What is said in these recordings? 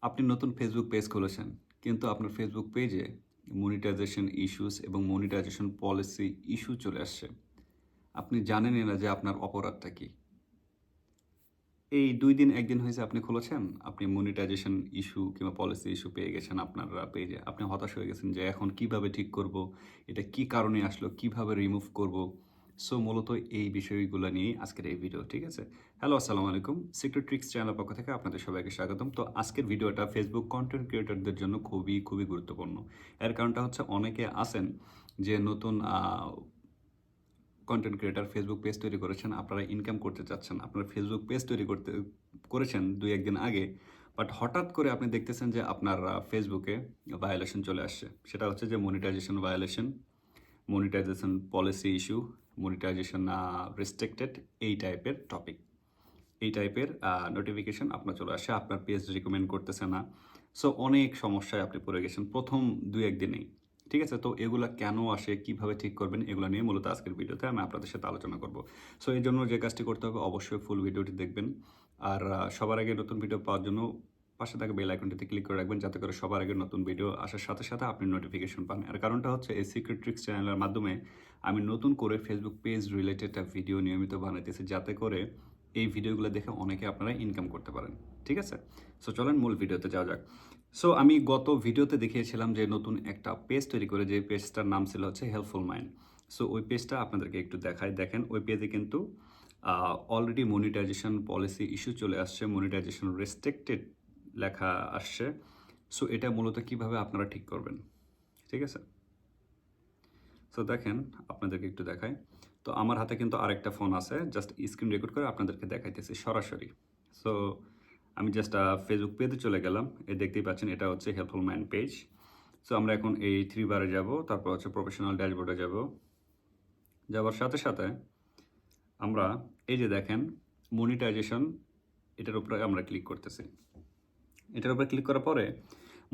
আপনি নতুন Facebook page খুলেছেন। কিন্তু আপনার ফেসবুক পেজে মনিটাইজেশন ইস্যুস এবং মনিটাইজেশন পলিসি ইস্যু চলে আসছে। আপনি জানেনই না যে আপনার অপরাধটা কী? এই ২ দিন ১ দিন হয়েছে আপনি খুলেছেন, আপনি মনিটাইজেশন ইস্যু কিংবা পলিসি ইস্যু পেয়ে গেছেন আপনার পেজে। আপনি হতাশ হয়ে গেছেন যে এখন কিভাবে ঠিক করব? এটা কি কারণে আসলো? কিভাবে রিমুভ করব? সো মূলত এই বিষয়গুলো নিয়েই আজকের এই ভিডিও, ঠিক আছে? হ্যালো, আসসালামু আলাইকুম। সিক্রেট ট্রিক্স চ্যানেলের পক্ষ থেকে আপনাদের সবাইকে স্বাগতম। তো আজকের ভিডিওটা ফেসবুক কনটেন্ট ক্রিয়েটরদের জন্য খুবই গুরুত্বপূর্ণ। এর কারণটা হচ্ছে অনেকে আছেন যে নতুন কনটেন্ট ক্রিয়েটর ফেসবুক পেজ তৈরি করেছেন, আপনারা ইনকাম করতে চাচ্ছেন। আপনারা ফেসবুক পেজ তৈরি করেছেন ২-১ দিন আগে। বাট হঠাৎ করে আপনি দেখতেছেন যে আপনার ফেসবুকে ভায়োলেশন চলে আসছে। সেটা হচ্ছে যে monetisation violation, monetisation policy issue, monetisation restricted এই টাইপের টপিক। এই টাইপের নোটিফিকেশন আপনার চলে আসে। আপনার পেজ রিকমেন্ড করতেছে না। সো অনেক সমস্যায় আপনি পড়ে গেছেন ১ম ২-১ দিনেই। ঠিক আছে? তো এগুলা কেন আসে, কিভাবে ঠিক করবেন এগুলা নিয়ে মূলত আজকের ভিডিওতে আমি আপনাদের সাথে আলোচনা করব। সো এজন্য যে কাজটি করতে হবে অবশ্যই ফুল ভিডিওটি দেখবেন। আর সবার আগে নতুন ভিডিও পাওয়ার জন্য পাশে থাকা বেল আইকনটিতে ক্লিক করে রাখবেন যাতে করে সবার আগে নতুন ভিডিও আসার সাথে আপনি নোটিফিকেশন পান। এর কারণটা হচ্ছে এই সিক্রেট ট্রিক্স চ্যানেলের মাধ্যমে আমি নতুন করে ফেসবুক পেজ রিলেটেড ভিডিও নিয়মিত বানাইতেছি যাতে করে এই ভিডিওগুলো দেখে অনেকে আপনারা ইনকাম করতে পারেন। ঠিক আছে? সো চলেন মূল ভিডিওতে যাওয়া যাক। সো আমি গত ভিডিওতে দেখিয়েছিলাম যে নতুন একটা পেজ তৈরি করে, যে পেজটার নাম ছিল হচ্ছে হেল্পফুল মাইন্ড। সো ওই পেজটা আপনাদেরকে একটু দেখাই। দেখেন ওই পেজে কিন্তু অলরেডি মনিটাইজেশন পলিসি ইস্যু চলে আসছে, মনিটাইজেশন রেস্ট্রিক্টেড লেখা আসছে। সো এটা মূলত কিভাবে আপনারা ঠিক করবেন। ঠিক আছে? সো দেখেন আপনাদেরকে একটু দেখাই। তো আমার হাতে কিন্তু আরেকটা ফোন আছে। জাস্ট স্ক্রিন রেকর্ড করে আপনাদেরকে দেখাইতেছি সরাসরি। সো আমি জাস্ট ফেসবুক পেজে চলে গেলাম। দেখতেই পাচ্ছেন এটা হচ্ছে হেল্পফুল মাইন্ড পেজ। সো আমরা এখন এই 3 বারে যাব। তারপর হচ্ছে প্রফেশনাল ড্যাশবোর্ডে যাব। যাওয়ার সাথে আমরা এই যে দেখেন মনিটাইজেশন, এটার উপরে আমরা ক্লিক করতেছি। এটার উপরে ক্লিক করার পরে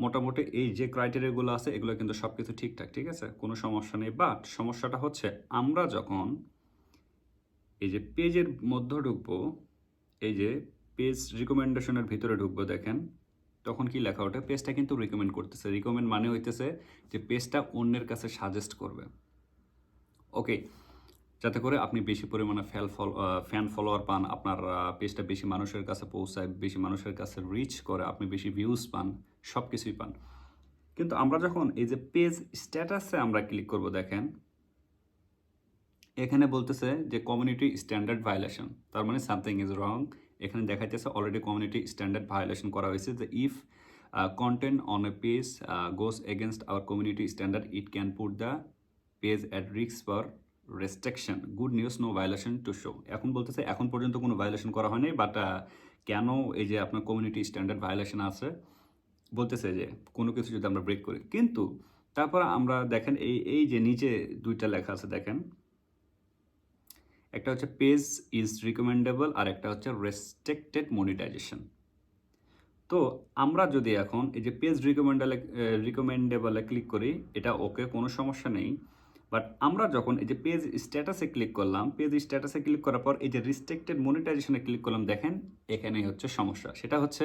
মোটামুটি এই যে ক্রাইটেরিয়াগুলো আছে এগুলো কিন্তু সব কিছু ঠিকঠাক, ঠিক আছে? কোনো সমস্যা নেই। বাট সমস্যাটা হচ্ছে আমরা যখন এই যে পেজের মধ্যে ঢুকবো, এই যে পেজ রিকমেন্ডেশনের ভিতরে ঢুকবো দেখেন, তখন কি লেখা ওঠে? পেজটা কিন্তু রিকমেন্ড করতেছে। রিকমেন্ড মানে হইতেছে যে পেজটা অন্যের কাছে সাজেস্ট করবে। ওকে? যাতে করে আপনি বেশি পরিমাণে ফ্যান ফলোয়ার পান, আপনার পেজটা বেশি মানুষের কাছে পৌঁছায়, বেশি মানুষের কাছে রিচ করে, আপনি বেশি ভিউজ পান, সব কিছুই পান। কিন্তু আমরা যখন এই যে পেজ স্ট্যাটাসে আমরা ক্লিক করব দেখেন, এখানে বলতেছে যে কমিউনিটি স্ট্যান্ডার্ড ভায়োলেশন। তার মানে সামথিং ইজ রং। এখানে দেখাইতেছে অলরেডি কমিউনিটি স্ট্যান্ডার্ড ভায়োলেশন করা হয়েছে, যে if content on a page goes against our community standard it can put the page at risk for restriction. Good news, no violation to show. এখন বলতেছে এখন পর্যন্ত কোনো ভায়োলেশন করা হয়নি, বাট কেন এই যে আপনার কমিউনিটি স্ট্যান্ডার্ড ভায়োলেশন আছে বলতেছে যে কোনো কিছু যদি আমরা ব্রেক করি। কিন্তু তারপর আমরা দেখেন এই যে নিচে ২টা লেখা আছে দেখেন, একটা হচ্ছে পেজ ইজ রিকমেন্ডেবল আর একটা হচ্ছে রেস্ট্রিক্টেড মনিটাইজেশন। তো আমরা যদি এখন এই যে পেজ রিকমেন্ডেবলে ক্লিক করি, এটা ওকে, কোনো সমস্যা নেই। বাট আমরা যখন এই যে পেজ স্ট্যাটাসে ক্লিক করলাম, পেজ স্ট্যাটাসে ক্লিক করার পর এই যে রিস্ট্রিক্টেড মনিটাইজেশনে ক্লিক করলাম, দেখেন এখানেই হচ্ছে সমস্যা। সেটা হচ্ছে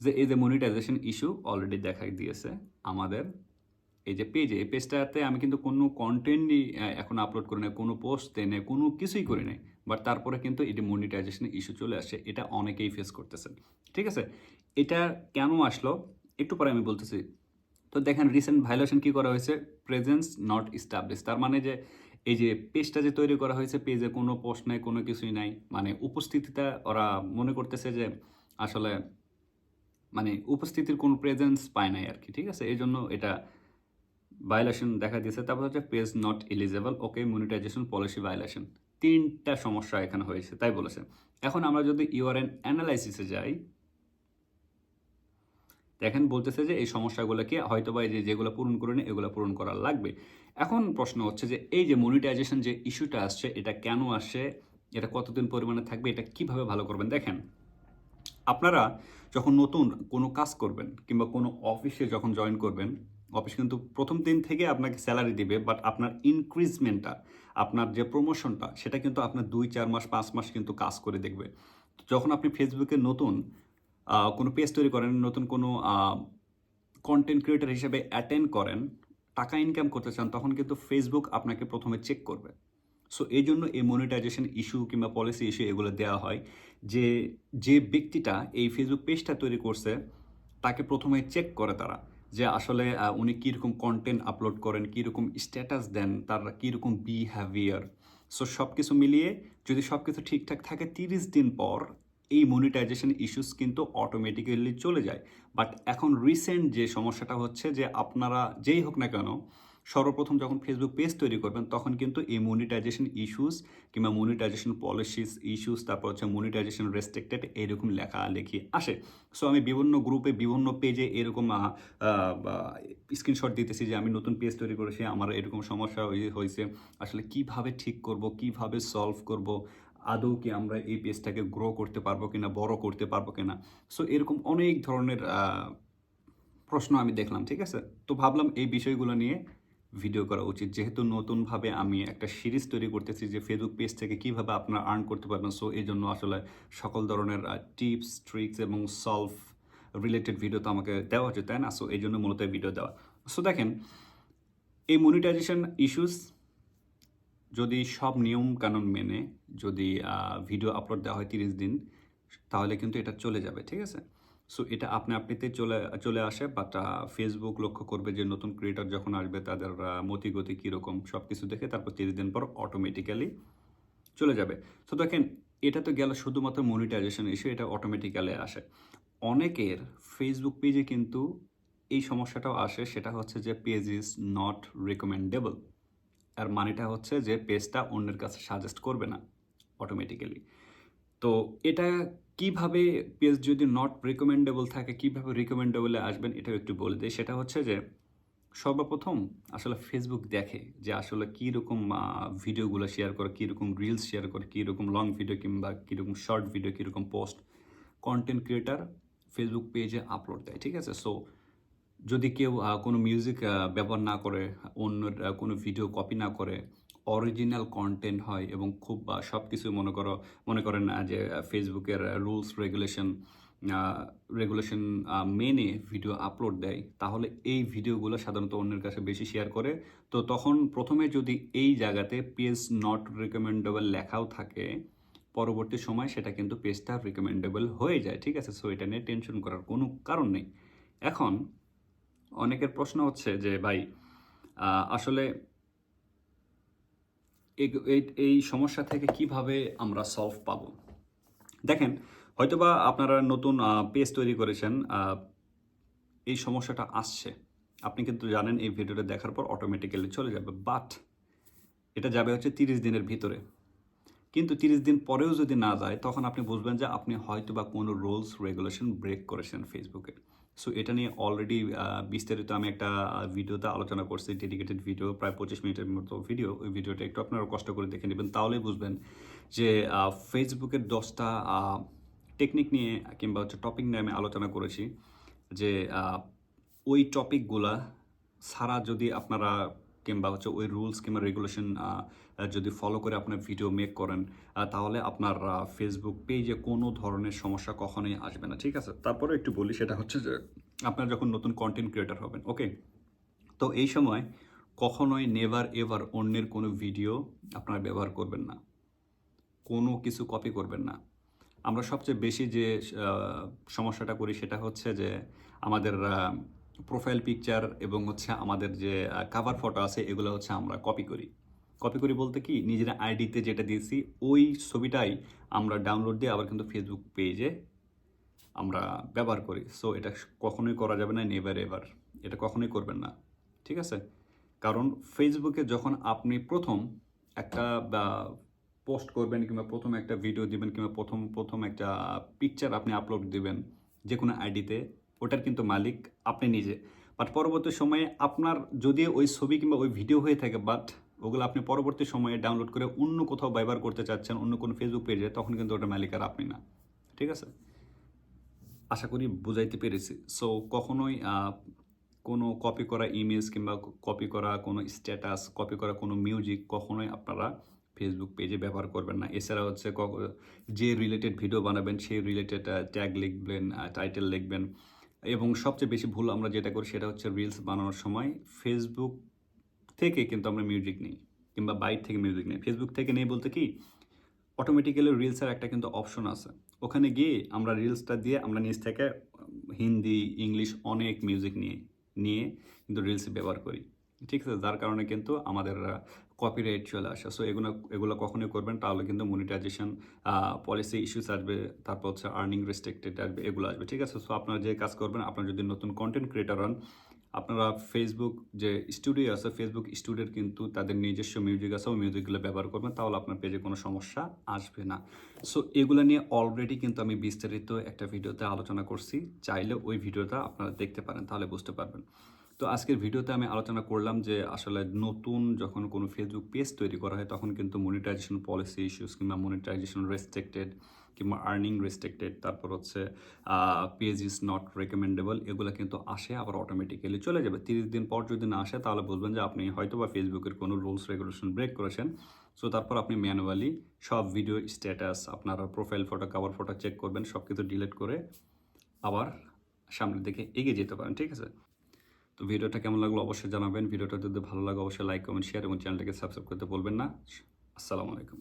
যে এই যে মনিটাইজেশন ইস্যু অলরেডি দেখাই দিয়েছে আমাদের এই যে পেজে। এই পেজটাতে আমি কিন্তু কোনো কন্টেন্টই এখন আপলোড করি নাই, কোনো পোস্ট দেই নাই, কোনো কিছুই করি নাই। বাট তারপরে কিন্তু এটি মনিটাইজেশন ইস্যু চলে আসছে। এটা অনেকেই ফেস করতেছেন। ঠিক আছে? এটা কেন আসলো একটু পরে আমি বলতেছি। তো দেখেন রিসেন্ট ভায়োলেশন কি করা হয়েছে? Presence not establish. তার মানে যে এই যে পেজটা যে তৈরি করা হয়েছে, পেজে কোনো পোস্ট নাই, কোনো কিছুই নাই। মানে উপস্থিতিটা ওরা মনে করতেছে যে আসলে মানে উপস্থিতির কোনো প্রেজেন্স পায় নাই আরকি। ঠিক আছে? এজন্য এটা ভায়োলেশন দেখা দিয়েছে। তারপর হচ্ছে page not eligible, okay, monetisation policy violation. ৩টা সমস্যা এখানে হয়েছে, তাই বলেছে। এখন আমরা যদি ইউআরএন অ্যানালাইসিসে যাই, দেখেন বলতেছে যে এই সমস্যাগুলোকে হয়তোবা এই যে যেগুলো পূরণ করেনি এগুলো পূরণ করা লাগবে। এখন প্রশ্ন হচ্ছে যে এই যে মনিটাইজেশন যে ইস্যুটা আসছে এটা কেন আসছে? এটা কতদিন পরিমাণে থাকবে? এটা কিভাবে ভালো করবেন? দেখেন, আপনারা যখন নতুন কোনো কাজ করবেন কিংবা কোনো অফিসে যখন জয়েন করবেন, অফিস কিন্তু ১ম দিন থেকে আপনাকে স্যালারি দিবে, বাট আপনার ইনক্রিজমেন্টটা, আপনার যে প্রমোশনটা সেটা কিন্তু আপনার ২-৪ মাস ৫ মাস কিন্তু কাজ করে দেখবে। যখন আপনি ফেসবুকে নতুন কোনো পেজ তৈরি করেন, নতুন কোনো কন্টেন্ট ক্রিয়েটর হিসেবে অ্যাটেন্ড করেন, টাকা ইনকাম করতে চান, তখন কিন্তু ফেসবুক আপনাকে প্রথমে চেক করবে। সো এই জন্য এই মনিটাইজেশন ইস্যু কিংবা পলিসি ইস্যু এগুলো দেওয়া হয় যে, যে ব্যক্তিটা এই ফেসবুক পেজটা তৈরি করছে তাকে প্রথমে চেক করে তারা যে আসলে উনি কীরকম কন্টেন্ট আপলোড করেন, কীরকম স্ট্যাটাস দেন, তার কীরকম বিহেভিয়ার। সো সব কিছু মিলিয়ে যদি সব কিছু ঠিকঠাক থাকে 30 দিন পর এই মনিটাইজেশন ইস্যুস কিন্তু অটোমেটিক্যালি চলে যায়। বাট এখন রিসেন্ট যে সমস্যাটা হচ্ছে যে আপনারা যেই হোক না কেন সর্বপ্রথম যখন ফেসবুক পেজ তৈরি করবেন তখন কিন্তু এই মনিটাইজেশন ইস্যুস কিংবা মনিটাইজেশন পলিসিস ইস্যুস, তারপর হচ্ছে মনিটাইজেশন রেস্ট্রিক্টেড এরকম লেখালেখি আসে। সো আমি বিভিন্ন গ্রুপে বিভিন্ন পেজে এরকম স্ক্রিনশট দিতেছি যে আমি নতুন পেজ তৈরি করেছি, আমার এরকম সমস্যা হয়েছে, আসলে কিভাবে ঠিক করব, কিভাবে সলভ করব, আদৌ কি আমরা এই পেজটাকে গ্রো করতে পারবো কিনা, বড় করতে পারবো কিনা। সো এরকম অনেক ধরনের প্রশ্ন আমি দেখলাম, ঠিক আছে? তো ভাবলাম এই বিষয়গুলো নিয়ে ভিডিও করা উচিত, যেহেতু নতুনভাবে আমি একটা সিরিজ তৈরি করতেছি যে ফেসবুক পেজ থেকে কীভাবে আপনারা আর্ন করতে পারবেন। সো এই জন্য আসলে সকল ধরনের টিপস, ট্রিক্স এবং সলভ রিলেটেড ভিডিও তো আমাকে দেওয়া উচিত, তাই না? সো এই জন্য মূলত ভিডিও দেওয়া। সো দেখেন, এই মনিটাইজেশন ইস্যুস যদি সব নিয়ম কানুন মেনে যদি ভিডিও আপলোড দেওয়া হয় 30 দিন, তাহলে কিন্তু এটা চলে যাবে, ঠিক আছে? সো এটা আপনিতেই চলে আসে, বাট ফেসবুক লক্ষ্য করবে যে নতুন ক্রিয়েটর যখন আসবে তাদের মতিগতি কীরকম সব কিছু দেখে তারপর 30 দিন পর অটোমেটিক্যালি চলে যাবে। সো দেখেন, এটা তো গেল শুধুমাত্র মনিটাইজেশন ইস্যু, এটা অটোমেটিক্যালি আসে। অনেকের ফেসবুক পেজে কিন্তু এই সমস্যাটাও আসে, সেটা হচ্ছে যে পেজ ইজ নট রিকমেন্ডেবল। আর মানেটা হচ্ছে যে পেজটা অন্যের কাছে সাজেস্ট করবে না অটোমেটিক্যালি। তো এটা কিভাবে পেজ যদি নট রিকমেন্ডেবল থাকে কিভাবে রিকমেন্ডেবলে আসবেন এটাও একটু বলে দিই। সেটা হচ্ছে যে সর্বপ্রথম আসলে ফেসবুক দেখে যে আসলে কীরকম ভিডিওগুলো শেয়ার করে, কীরকম রিলস শেয়ার করে, কীরকম লং ভিডিও কিংবা কীরকম শর্ট ভিডিও, কীরকম পোস্ট কন্টেন্ট ক্রিয়েটার ফেসবুক পেজে আপলোড দেয়, ঠিক আছে? সো যদি কেউ কোনো মিউজিক ব্যবহার না করে, অন্যের কোনো ভিডিও কপি না করে, অরিজিনাল কন্টেন্ট হয় এবং খুব সব কিছুই মনে করেন যে ফেসবুকের রুলস রেগুলেশন মেনে ভিডিও আপলোড দেয়, তাহলে এই ভিডিওগুলো সাধারণত অন্যের কাছে বেশি শেয়ার করে। তো তখন প্রথমে যদি এই জায়গাতে পেজ নট রিকমেন্ডেবল লেখাও থাকে, পরবর্তী সময় সেটা কিন্তু পেজটা রিকমেন্ডেবল হয়ে যায়, ঠিক আছে? সো এটা নিয়ে টেনশন করার কোনো কারণ নেই। এখন অনেকের প্রশ্ন হচ্ছে যে ভাই আসলে এই সমস্যা থেকে কিভাবে আমরা সলভ পাবো? দেখেন, হয়তোবা আপনারা নতুন পেজ তৈরি করেছেন, এই সমস্যাটা আসছে। আপনি কিন্তু জানেন এই ভিডিওটা দেখার পর অটোমেটিক্যালি চলে যাবে। বাট এটা যাবে হচ্ছে 30 দিনের ভিতরে। কিন্তু 30 দিন পরেও যদি না যায় তখন আপনি বুঝবেন যে আপনি হয়তোবা কোনো রুলস রেগুলেশন ব্রেক করেছেন ফেসবুকে। সো এটা নিয়ে অলরেডি বিস্তারিত আমি একটা ভিডিওতে আলোচনা করছি, ডেডিকেটেড ভিডিও, প্রায় 25 মিনিটের মতো ভিডিও। ওই ভিডিওটা একটু আপনারা কষ্ট করে দেখে নেবেন, তাহলেই বুঝবেন যে ফেসবুকের 10টা টেকনিক নিয়ে কিংবা হচ্ছে টপিক নিয়ে আমি আলোচনা করেছি যে ওই টপিকগুলা ছাড়া যদি আপনারা কিংবা হচ্ছে ওই রুলস কিংবা রেগুলেশন যদি ফলো করে আপনার ভিডিও মেক করেন, তাহলে আপনার ফেসবুক পেজে কোনো ধরনের সমস্যা কখনোই আসবে না, ঠিক আছে? তারপরে একটু বলি, সেটা হচ্ছে যে আপনার যখন নতুন কন্টেন্ট ক্রিয়েটর হবেন, ওকে? তো এই সময় কখনোই নেভার এভার অন্যের কোনো ভিডিও আপনারা ব্যবহার করবেন না, কোনো কিছু কপি করবেন না। আমরা সবচেয়ে বেশি যে সমস্যাটা করি সেটা হচ্ছে যে আমাদের প্রোফাইল পিকচার এবং হচ্ছে আমাদের যে কাভার ফটো আছে এগুলো হচ্ছে আমরা কপি করি। কপি করি বলতে কি, নিজের আইডিতে যেটা দিয়েছি ওই ছবিটাই আমরা ডাউনলোড দিয়ে আবার কিন্তু ফেসবুক পেজে আমরা ব্যবহার করি। সো এটা কখনোই করা যাবে না, নেভার এভার। এটা কখনোই করবেন না, ঠিক আছে? কারণ ফেসবুকে যখন আপনি প্রথম একটা পোস্ট করবেন কিংবা প্রথম একটা ভিডিও দিবেন কিংবা প্রথম একটা পিকচার আপনি আপলোড দিবেন যে কোনো আইডিতে, ওটার কিন্তু মালিক আপনি নিজে। বাট পরবর্তী সময়ে আপনার যদি ওই ছবি কিংবা ওই ভিডিও হয়ে থাকে, বাট ওগুলো আপনি পরবর্তী সময়ে ডাউনলোড করে অন্য কোথাও ব্যবহার করতে চাচ্ছেন, অন্য কোনো ফেসবুক পেজে, তখন কিন্তু ওটার মালিক আর আপনি না, ঠিক আছে? আশা করি বুঝাইতে পেরেছি। সো কখনোই কোনো কপি করা ইমেজ কিংবা কপি করা কোনো স্ট্যাটাস, কপি করা কোনো মিউজিক কখনোই আপনারা ফেসবুক পেজে ব্যবহার করবেন না। এছাড়া হচ্ছে যে রিলেটেড ভিডিও বানাবেন সেই রিলেটেড ট্যাগ লিখবেন, টাইটেল লিখবেন এবং সবচেয়ে বেশি ভুল আমরা যেটা করি সেটা হচ্ছে রিলস বানানোর সময় ফেসবুক থেকে কিন্তু আমরা মিউজিক নিই কিংবা বাইট থেকে মিউজিক নিই। ফেসবুক থেকে নেই বলতে কি অটোমেটিক্যালি রিলসের একটা কিন্তু অপশন আছে। ওখানে গিয়ে আমরা রিলসটা দিয়ে আমরা নিজ থেকে হিন্দি, ইংলিশ অনেক মিউজিক নিয়ে কিন্তু রিলস ব্যবহার করি। ঠিক আছে? যার কারণে কিন্তু আমাদের কপিরাইট চলে আসে। সো এগুলো কখনোই করবেন তাহলে কিন্তু মনিটাইজেশন পলিসি ইস্যুস আসবে, তারপর হচ্ছে আর্নিং রেস্ট্রিক্টেড আসবে, এগুলো আসবে। ঠিক আছে? সো আপনারা যে কাজ করবেন, আপনারা যদি নতুন কনটেন্ট ক্রিয়েটর হন, আপনারা ফেসবুক যে স্টুডিও আছে, ফেসবুক স্টুডিওর কিন্তু তাদের নিজস্ব মিউজিক আছে, ওই মিউজিকগুলো ব্যবহার করবেন, তাহলে আপনার পেজে কোনো সমস্যা আসবে না। সো এগুলো নিয়ে অলরেডি কিন্তু আমি বিস্তারিত একটা ভিডিওতে আলোচনা করছি। চাইলে ওই ভিডিওটা আপনারা দেখতে পারেন, তাহলে বুঝতে পারবেন। তো আজকের ভিডিওতে আমি আলোচনা করলাম যে আসলে নতুন যখন কোনো ফেসবুক পেজ তৈরি করা হয় তখন কিন্তু মনিটাইজেশন পলিসি ইস্যুস কিংবা মনিটাইজেশন রেস্ট্রিক্টেড কিংবা আর্নিং রেস্ট্রিক্টেড, তারপর হচ্ছে পেজ ইজ নট রেকমেন্ডেবল, এগুলো কিন্তু আসে আবার অটোমেটিক্যালি চলে যাবে। 30 দিন পর যদি না আসে তাহলে বুঝবেন যে আপনি হয়তো বা ফেসবুকের কোনো রুলস রেগুলেশন ব্রেক করেছেন। সো তারপর আপনি ম্যানুয়ালি সব ভিডিও স্ট্যাটাস, আপনার profile photo, cover photo check করবেন, সব কিছু ডিলিট করে আবার সামনের দিকে এগিয়ে যেতে পারেন। ঠিক আছে? তো ভিডিওটা কেমন লাগলো অবশ্যই জানাবেন। ভিডিওটা যদি ভালো লাগে অবশ্যই লাইক, কমেন্ট, শেয়ার এবং চ্যানেলটাকে সাবস্ক্রাইব করতে বলবেন না। আসসালামু আলাইকুম।